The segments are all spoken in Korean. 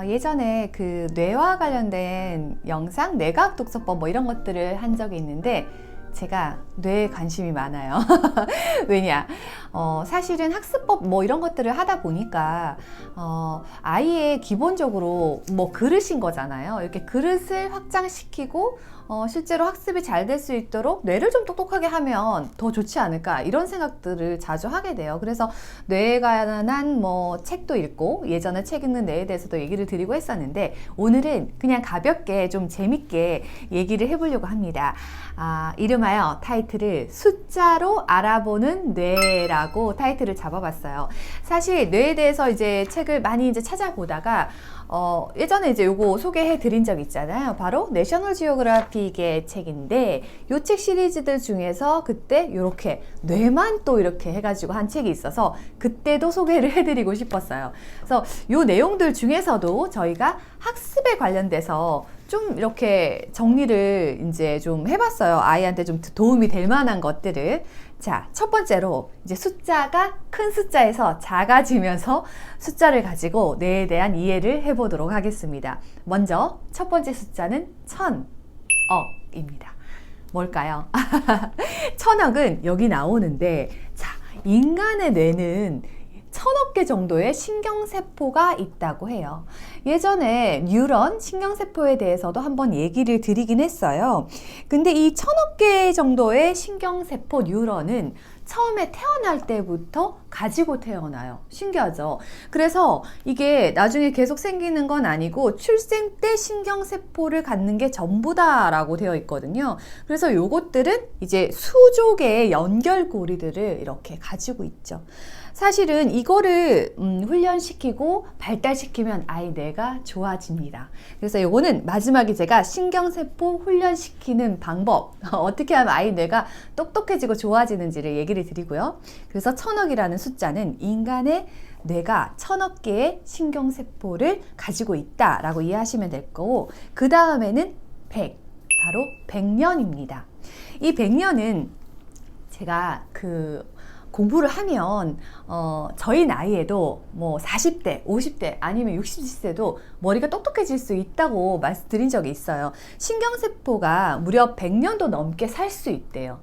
예전에 그 뇌와 관련된 영상, 뇌과학 독서법 뭐 이런 것들을 한 적이 있는데 제가 뇌에 관심이 많아요. 왜냐? 사실은 학습법 뭐 이런 것들을 하다 보니까 아이의 기본적으로 뭐 그릇인 거잖아요. 이렇게 그릇을 확장시키고 실제로 학습이 잘 될 수 있도록 뇌를 좀 똑똑하게 하면 더 좋지 않을까 이런 생각들을 자주 하게 돼요. 그래서 뇌에 관한 뭐 책도 읽고 예전에 책 읽는 뇌에 대해서도 얘기를 드리고 했었는데 오늘은 그냥 가볍게 좀 재밌게 얘기를 해보려고 합니다. 이름하여 타이틀을 숫자로 알아보는 뇌라고 타이틀을 잡아봤어요. 사실 뇌에 대해서 이제 책을 많이 이제 찾아보다가 예전에 이제 요거 소개해 드린 적 있잖아요. 바로 내셔널 지오그래픽의 책인데 요 책 시리즈들 중에서 그때 요렇게 뇌만 또 이렇게 해가지고 한 책이 있어서 그때도 소개를 해드리고 싶었어요. 그래서 요 내용들 중에서도 저희가 학습에 관련돼서 좀 이렇게 정리를 이제 좀 해봤어요. 아이한테 좀 도움이 될 만한 것들을. 자, 첫 번째로 이제 숫자가 큰 숫자에서 작아지면서 숫자를 가지고 뇌에 대한 이해를 해보도록 하겠습니다. 먼저 첫 번째 숫자는 1000억입니다. 뭘까요? 1000억은 여기 나오는데, 자, 인간의 뇌는 1000억 개 정도의 신경세포가 있다고 해요. 예전에 뉴런 신경세포에 대해서도 한번 얘기를 드리긴 했어요. 근데 이 1000억 개 정도의 신경세포 뉴런은 처음에 태어날 때부터 가지고 태어나요. 신기하죠? 그래서 이게 나중에 계속 생기는 건 아니고 출생 때 신경세포를 갖는 게 전부다라고 되어 있거든요. 그래서 요것들은 이제 수조 개의 연결고리들을 이렇게 가지고 있죠. 사실은 이거를 훈련시키고 발달시키면 아이 뇌가 좋아집니다. 그래서 요거는 마지막에 제가 신경세포 훈련시키는 방법, 어떻게 하면 아이 뇌가 똑똑해지고 좋아지는지를 얘기를 드리고요. 그래서 1000억이라는 숫자는 인간의 뇌가 1000억 개의 신경세포를 가지고 있다라고 이해하시면 될 거고, 그 다음에는 100, 바로 100년입니다. 이 100년은 제가 공부를 하면 저희 나이에도 뭐 40대, 50대 아니면 60세도 머리가 똑똑해질 수 있다고 말씀드린 적이 있어요. 신경세포가 무려 100년도 넘게 살 수 있대요.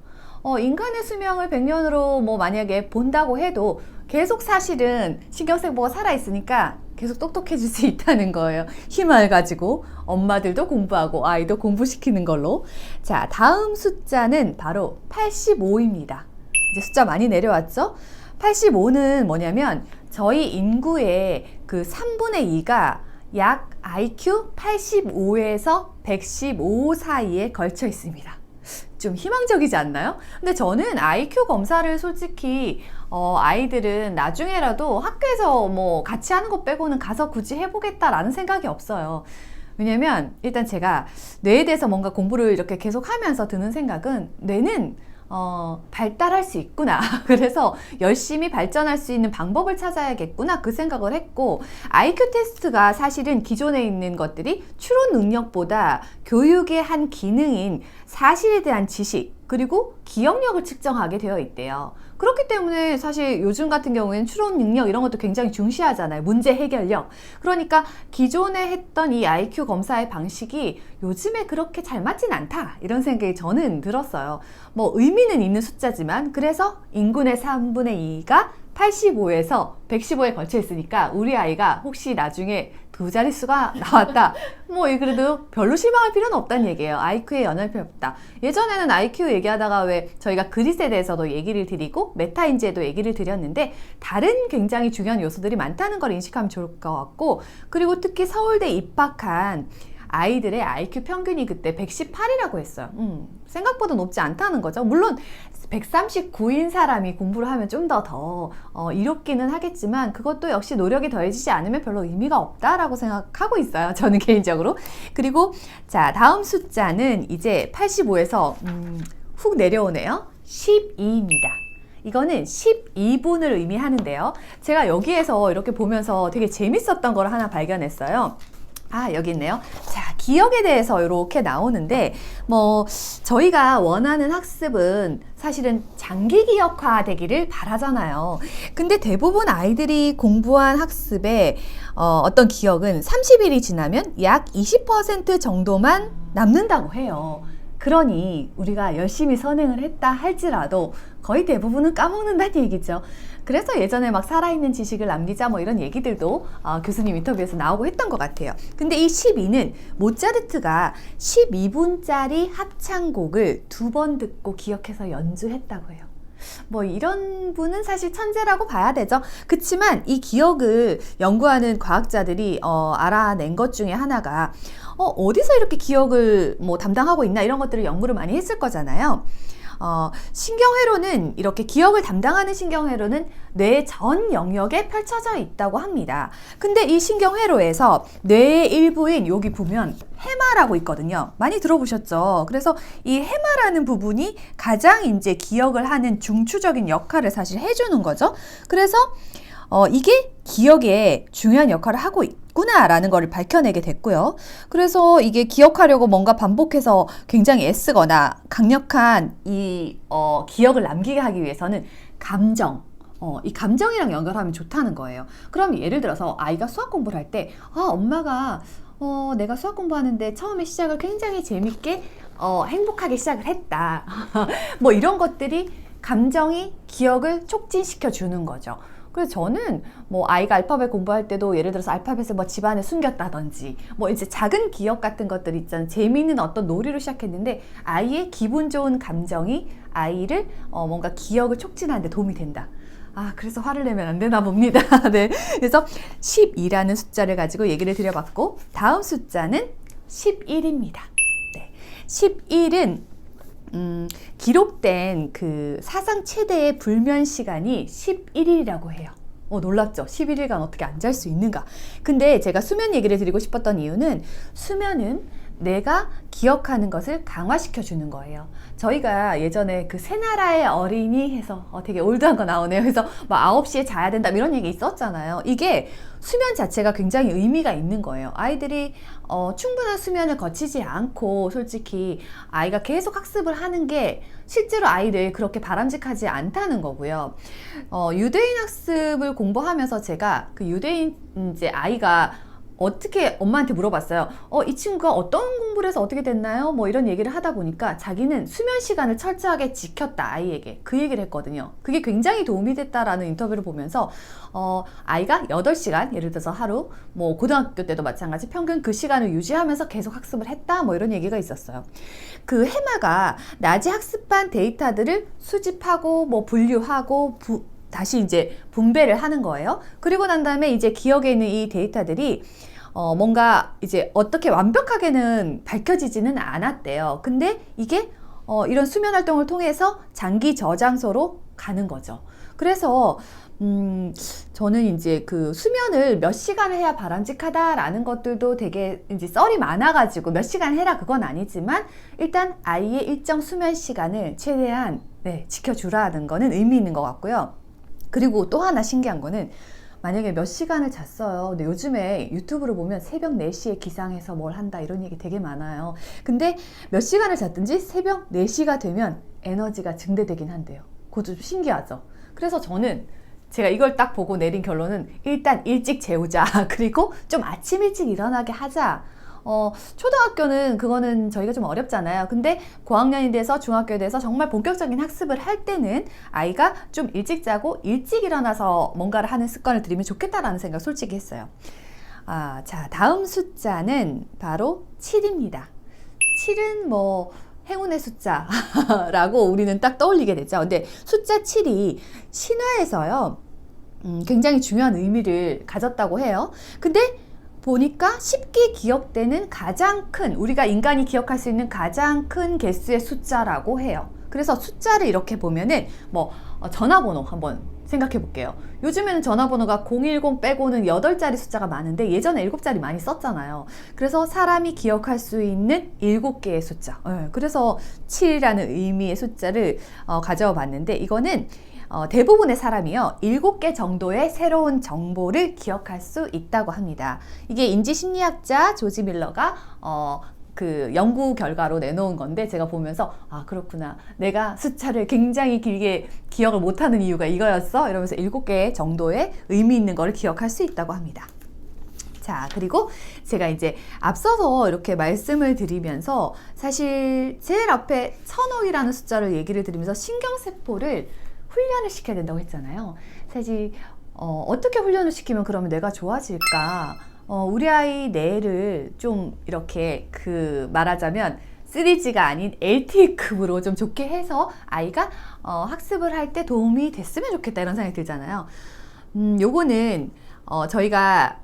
인간의 수명을 100년으로 뭐 만약에 본다고 해도 계속 사실은 신경세포가 살아있으니까 계속 똑똑해질 수 있다는 거예요. 힘을 가지고 엄마들도 공부하고 아이도 공부시키는 걸로. 자, 다음 숫자는 바로 85입니다. 이제 숫자 많이 내려왔죠? 85는 뭐냐면 저희 인구의 그 3분의 2가 약 IQ 85에서 115 사이에 걸쳐 있습니다. 좀 희망적이지 않나요? 근데 저는 IQ 검사를 솔직히 아이들은 나중에라도 학교에서 뭐 같이 하는 것 빼고는 가서 굳이 해보겠다라는 생각이 없어요. 왜냐면 일단 제가 뇌에 대해서 뭔가 공부를 이렇게 계속 하면서 드는 생각은 뇌는 발달할 수 있구나. 그래서 열심히 발전할 수 있는 방법을 찾아야겠구나 그 생각을 했고, IQ 테스트가 사실은 기존에 있는 것들이 추론 능력보다 교육의 한 기능인 사실에 대한 지식 그리고 기억력을 측정하게 되어 있대요. 그렇기 때문에 사실 요즘 같은 경우에는 추론 능력 이런 것도 굉장히 중시하잖아요. 문제 해결력. 그러니까 기존에 했던 이 IQ 검사의 방식이 요즘에 그렇게 잘 맞진 않다 이런 생각이 저는 들었어요. 뭐 의미는 있는 숫자지만 그래서 인구의 3분의 2가 85에서 115에 걸쳐 있으니까 우리 아이가 혹시 나중에 두 자릿수가 나왔다, 뭐 그래도 별로 실망할 필요는 없다는 얘기예요. IQ에 연연할 필요 없다. 예전에는 IQ 얘기하다가 왜 저희가 그릿에 대해서도 얘기를 드리고 메타인지에도 얘기를 드렸는데 다른 굉장히 중요한 요소들이 많다는 걸 인식하면 좋을 것 같고, 그리고 특히 서울대 입학한 아이들의 IQ 평균이 그때 118이라고 했어요. 생각보다 높지 않다는 거죠. 물론 139인 사람이 공부를 하면 좀 더 이롭기는 하겠지만 그것도 역시 노력이 더해지지 않으면 별로 의미가 없다라고 생각하고 있어요. 저는 개인적으로. 그리고 자, 다음 숫자는 이제 85에서 훅 내려오네요. 12입니다. 이거는 12분을 의미하는데요. 제가 여기에서 이렇게 보면서 되게 재밌었던 걸 하나 발견했어요. 여기 있네요. 자, 기억에 대해서 이렇게 나오는데, 저희가 원하는 학습은 사실은 장기 기억화 되기를 바라잖아요. 근데 대부분 아이들이 공부한 학습의 어떤 기억은 30일이 지나면 약 20% 정도만 남는다고 해요. 그러니 우리가 열심히 선행을 했다 할지라도 거의 대부분은 까먹는다는 얘기죠. 그래서 예전에 막 살아있는 지식을 남기자 이런 얘기들도 교수님 인터뷰에서 나오고 했던 것 같아요. 근데 이 12는 모차르트가 12분짜리 합창곡을 2번 듣고 기억해서 연주했다고 해요. 이런 분은 사실 천재라고 봐야 되죠. 그치만 이 기억을 연구하는 과학자들이 알아낸 것 중에 하나가 어디서 이렇게 기억을 담당하고 있나 이런 것들을 연구를 많이 했을 거잖아요. 신경회로는 이렇게 기억을 담당하는 신경회로는 뇌 전 영역에 펼쳐져 있다고 합니다. 근데 이 신경회로에서 뇌의 일부인 여기 보면 해마라고 있거든요. 많이 들어보셨죠? 그래서 이 해마라는 부분이 가장 이제 기억을 하는 중추적인 역할을 사실 해주는 거죠. 그래서 이게 기억에 중요한 역할을 하고 있구나라는 것을 밝혀내게 됐고요. 그래서 이게 기억하려고 뭔가 반복해서 굉장히 애쓰거나 강력한 이 기억을 남기게 하기 위해서는 이 감정이랑 연결하면 좋다는 거예요. 그럼 예를 들어서 아이가 수학 공부를 할 때 엄마가 내가 수학 공부하는데 처음에 시작을 굉장히 재밌게 행복하게 시작을 했다. 이런 것들이 감정이 기억을 촉진시켜 주는 거죠. 그래서 저는 아이가 알파벳 공부할 때도 예를 들어서 알파벳을 집안에 숨겼다든지 이제 작은 기억 같은 것들 있잖아요. 재미있는 어떤 놀이로 시작했는데 아이의 기분 좋은 감정이 아이를 뭔가 기억을 촉진하는 데 도움이 된다. 그래서 화를 내면 안 되나 봅니다. 네. 그래서 12라는 숫자를 가지고 얘기를 드려봤고, 다음 숫자는 11입니다. 네. 11은 기록된 그 사상 최대의 불면 시간이 11일이라고 해요. 놀랍죠? 11일간 어떻게 안 잘 수 있는가? 근데 제가 수면 얘기를 드리고 싶었던 이유는 수면은 내가 기억하는 것을 강화시켜 주는 거예요. 저희가 예전에 그 새나라의 어린이 해서 되게 올드한 거 나오네요. 그래서 9시에 자야 된다 이런 얘기 있었잖아요. 이게 수면 자체가 굉장히 의미가 있는 거예요. 아이들이 충분한 수면을 거치지 않고 솔직히 아이가 계속 학습을 하는 게 실제로 아이를 그렇게 바람직하지 않다는 거고요. 유대인 학습을 공부하면서 제가 그 유대인 이제 아이가 어떻게 엄마한테 물어봤어요. 이 친구가 어떤 공부를 해서 어떻게 됐나요? 이런 얘기를 하다 보니까 자기는 수면 시간을 철저하게 지켰다, 아이에게. 그 얘기를 했거든요. 그게 굉장히 도움이 됐다라는 인터뷰를 보면서 아이가 8시간, 예를 들어서 하루, 고등학교 때도 마찬가지 평균 그 시간을 유지하면서 계속 학습을 했다, 이런 얘기가 있었어요. 그 해마가 낮에 학습한 데이터들을 수집하고 분류하고 다시 이제 분배를 하는 거예요. 그리고 난 다음에 이제 기억에 있는 이 데이터들이 뭔가 이제 어떻게 완벽하게는 밝혀지지는 않았대요. 근데 이게 이런 수면 활동을 통해서 장기 저장소로 가는 거죠. 그래서 저는 이제 그 수면을 몇 시간 해야 바람직하다라는 것들도 되게 이제 썰이 많아가지고 몇 시간 해라 그건 아니지만 일단 아이의 일정 수면 시간을 최대한 지켜주라는 거는 의미 있는 것 같고요. 그리고 또 하나 신기한 거는 만약에 몇 시간을 잤어요. 근데 요즘에 유튜브를 보면 새벽 4시에 기상해서 뭘 한다 이런 얘기 되게 많아요. 근데 몇 시간을 잤든지 새벽 4시가 되면 에너지가 증대되긴 한대요. 그거 좀 신기하죠? 그래서 저는 제가 이걸 딱 보고 내린 결론은 일단 일찍 재우자. 그리고 좀 아침 일찍 일어나게 하자. 초등학교는 그거는 저희가 좀 어렵잖아요. 근데 고학년이 돼서 중학교에 돼서 정말 본격적인 학습을 할 때는 아이가 좀 일찍 자고 일찍 일어나서 뭔가를 하는 습관을 들이면 좋겠다라는 생각 솔직히 했어요. 자, 다음 숫자는 바로 7입니다. 7은 행운의 숫자라고 우리는 딱 떠올리게 되죠. 근데 숫자 7이 신화에서요, 굉장히 중요한 의미를 가졌다고 해요. 근데 보니까 쉽게 기억되는 가장 큰, 우리가 인간이 기억할 수 있는 가장 큰 개수의 숫자라고 해요. 그래서 숫자를 이렇게 보면은 전화번호 한번 생각해 볼게요. 요즘에는 전화번호가 010 빼고는 8자리 숫자가 많은데 예전에 7자리 많이 썼잖아요. 그래서 사람이 기억할 수 있는 7개의 숫자. 그래서 7이라는 의미의 숫자를 가져와 봤는데 이거는 대부분의 사람이요 7개 정도의 새로운 정보를 기억할 수 있다고 합니다. 이게 인지심리학자 조지 밀러가 그 연구 결과로 내놓은 건데 제가 보면서 아 그렇구나, 내가 숫자를 굉장히 길게 기억을 못하는 이유가 이거였어 이러면서 7개 정도의 의미 있는 거를 기억할 수 있다고 합니다. 자, 그리고 제가 이제 앞서서 이렇게 말씀을 드리면서 사실 제일 앞에 1000억이라는 숫자를 얘기를 드리면서 신경세포를 훈련을 시켜야 된다고 했잖아요. 사실 어떻게 훈련을 시키면 그러면 내가 좋아질까? 우리 아이 뇌를 좀 이렇게 말하자면 3G가 아닌 LTE급으로 좀 좋게 해서 아이가 학습을 할 때 도움이 됐으면 좋겠다 이런 생각이 들잖아요. 요거는 저희가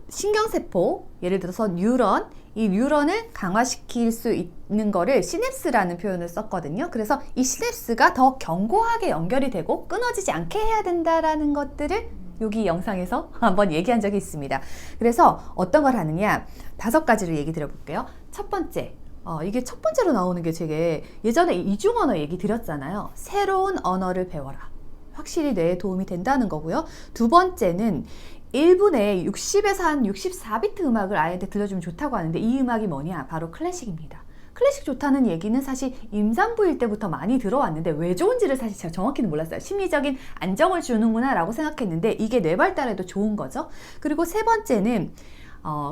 신경세포, 예를 들어서 뉴런, 이 뉴런을 강화시킬 수 있는 거를 시냅스라는 표현을 썼거든요. 그래서 이 시냅스가 더 견고하게 연결이 되고 끊어지지 않게 해야 된다라는 것들을 여기 영상에서 한번 얘기한 적이 있습니다. 그래서 어떤 걸 하느냐, 5가지로 얘기 드려볼게요. 첫 번째, 이게 첫 번째로 나오는 게 제게 예전에 이중언어 얘기 드렸잖아요. 새로운 언어를 배워라. 확실히 뇌에 도움이 된다는 거고요. 두 번째는 1분에 60에서 한 64비트 음악을 아이한테 들려주면 좋다고 하는데 이 음악이 뭐냐? 바로 클래식입니다. 클래식 좋다는 얘기는 사실 임산부일 때부터 많이 들어왔는데 왜 좋은지를 사실 제가 정확히는 몰랐어요. 심리적인 안정을 주는구나 라고 생각했는데 이게 뇌 발달에도 좋은 거죠. 그리고 세 번째는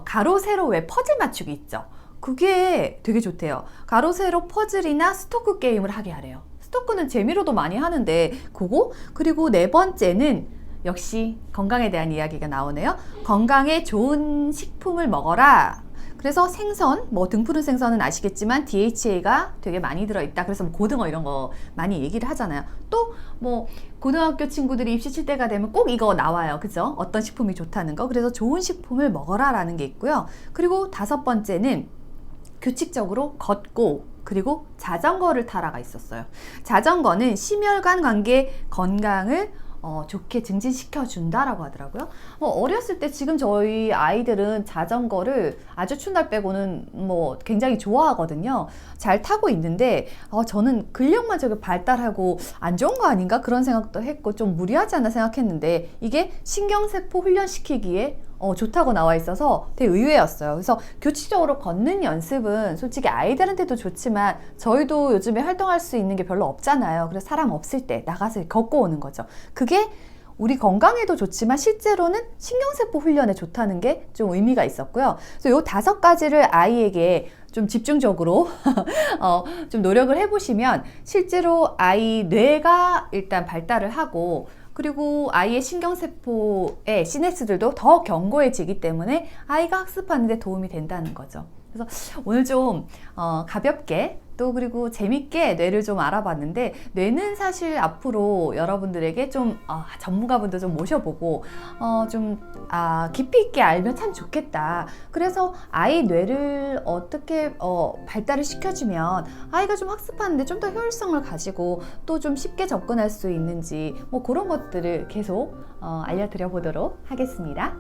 가로 세로 왜 퍼즐 맞추기 있죠. 그게 되게 좋대요. 가로 세로 퍼즐이나 스토크 게임을 하게 하래요. 스토크는 재미로도 많이 하는데 그거, 그리고 네 번째는 역시 건강에 대한 이야기가 나오네요. 건강에 좋은 식품을 먹어라. 그래서 생선, 등푸른 생선은 아시겠지만 DHA가 되게 많이 들어있다. 그래서 고등어 이런 거 많이 얘기를 하잖아요. 또 고등학교 친구들이 입시 칠 때가 되면 꼭 이거 나와요. 그죠? 어떤 식품이 좋다는 거. 그래서 좋은 식품을 먹어라 라는 게 있고요. 그리고 5번째는 규칙적으로 걷고 그리고 자전거를 타라가 있었어요. 자전거는 심혈관 관계 건강을 좋게 증진시켜 준다라고 하더라고요. 어렸을 때 지금 저희 아이들은 자전거를 아주 추운 날 빼고는 굉장히 좋아하거든요. 잘 타고 있는데 저는 근력만 저게 발달하고 안 좋은 거 아닌가 그런 생각도 했고 좀 무리하지 않나 생각했는데 이게 신경세포 훈련시키기에 좋다고 나와 있어서 되게 의외였어요. 그래서 규칙적으로 걷는 연습은 솔직히 아이들한테도 좋지만 저희도 요즘에 활동할 수 있는 게 별로 없잖아요. 그래서 사람 없을 때 나가서 걷고 오는 거죠. 그게 우리 건강에도 좋지만 실제로는 신경세포 훈련에 좋다는 게 좀 의미가 있었고요. 그래서 요 5가지를 아이에게 좀 집중적으로 좀 노력을 해보시면 실제로 아이 뇌가 일단 발달을 하고 그리고 아이의 신경세포의 시냅스들도 더 견고해지기 때문에 아이가 학습하는 데 도움이 된다는 거죠. 그래서 오늘 좀 가볍게 또 그리고 재밌게 뇌를 좀 알아봤는데 뇌는 사실 앞으로 여러분들에게 좀 전문가분들 좀 모셔보고 좀 깊이 있게 알면 참 좋겠다. 그래서 아이 뇌를 어떻게 발달을 시켜주면 아이가 좀 학습하는데 좀 더 효율성을 가지고 또 좀 쉽게 접근할 수 있는지 그런 것들을 계속 알려드려 보도록 하겠습니다.